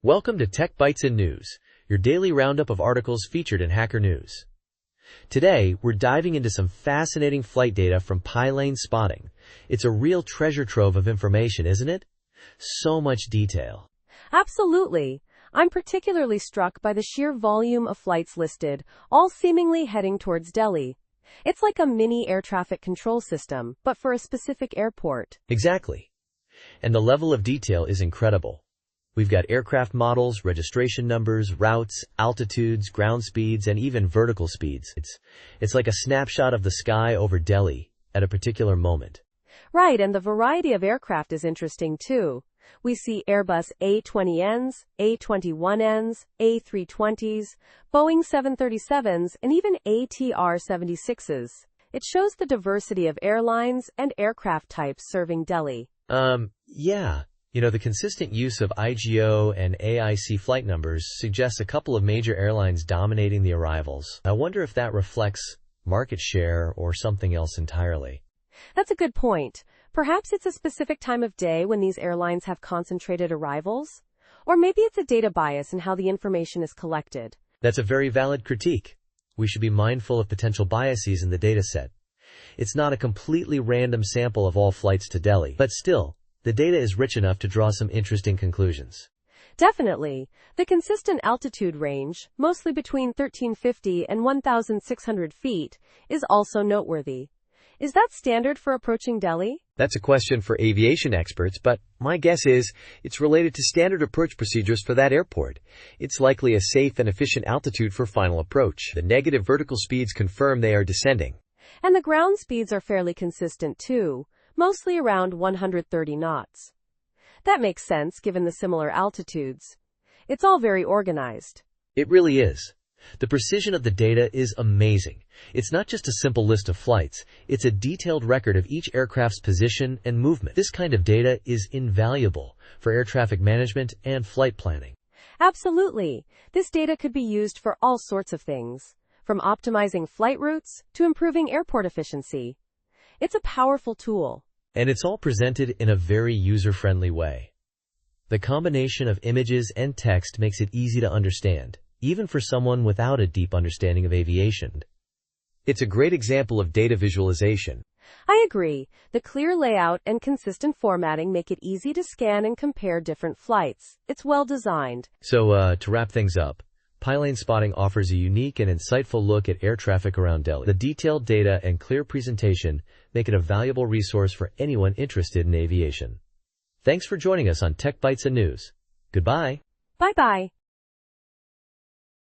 Welcome to Tech Bytes and News, your daily roundup of articles featured in Hacker News. Today, we're diving into some fascinating flight data from pylane spotting. It's a real treasure trove of information, isn't it? So much detail. Absolutely. I'm particularly struck by the sheer volume of flights listed, all seemingly heading towards Delhi. It's like a mini air traffic control system, but for a specific airport. Exactly. And the level of detail is incredible. We've got aircraft models, registration numbers, routes, altitudes, ground speeds, and even vertical speeds. It's like a snapshot of the sky over Delhi at a particular moment. Right, and the variety of aircraft is interesting too. We see Airbus A20Ns, A21Ns, A320s, Boeing 737s, and even ATR 76s. It shows the diversity of airlines and aircraft types serving Delhi. Yeah. The consistent use of IGO and AIC flight numbers suggests a couple of major airlines dominating the arrivals. I wonder if that reflects market share or something else entirely. That's a good point. Perhaps it's a specific time of day when these airlines have concentrated arrivals? Or maybe it's a data bias in how the information is collected. That's a very valid critique. We should be mindful of potential biases in the data set. It's not a completely random sample of all flights to Delhi, but still, the data is rich enough to draw some interesting conclusions. Definitely. The consistent altitude range, mostly between 1350 and 1,600 feet, is also noteworthy. Is that standard for approaching Delhi? That's a question for aviation experts, but my guess is it's related to standard approach procedures for that airport. It's likely a safe and efficient altitude for final approach. The negative vertical speeds confirm they are descending. And the ground speeds are fairly consistent too, mostly around 130 knots. That makes sense given the similar altitudes. It's all very organized. It really is. The precision of the data is amazing. It's not just a simple list of flights, it's a detailed record of each aircraft's position and movement. This kind of data is invaluable for air traffic management and flight planning. Absolutely. This data could be used for all sorts of things, from optimizing flight routes to improving airport efficiency. It's a powerful tool. And it's all presented in a very user-friendly way. The combination of images and text makes it easy to understand, even for someone without a deep understanding of aviation. It's a great example of data visualization. I agree. The clear layout and consistent formatting make it easy to scan and compare different flights. It's well designed. So, to wrap things up, pylane spotting offers a unique and insightful look at air traffic around Delhi. The detailed data and clear presentation make it a valuable resource for anyone interested in aviation. Thanks for joining us on Tech Bytes and News. Goodbye. Bye-bye.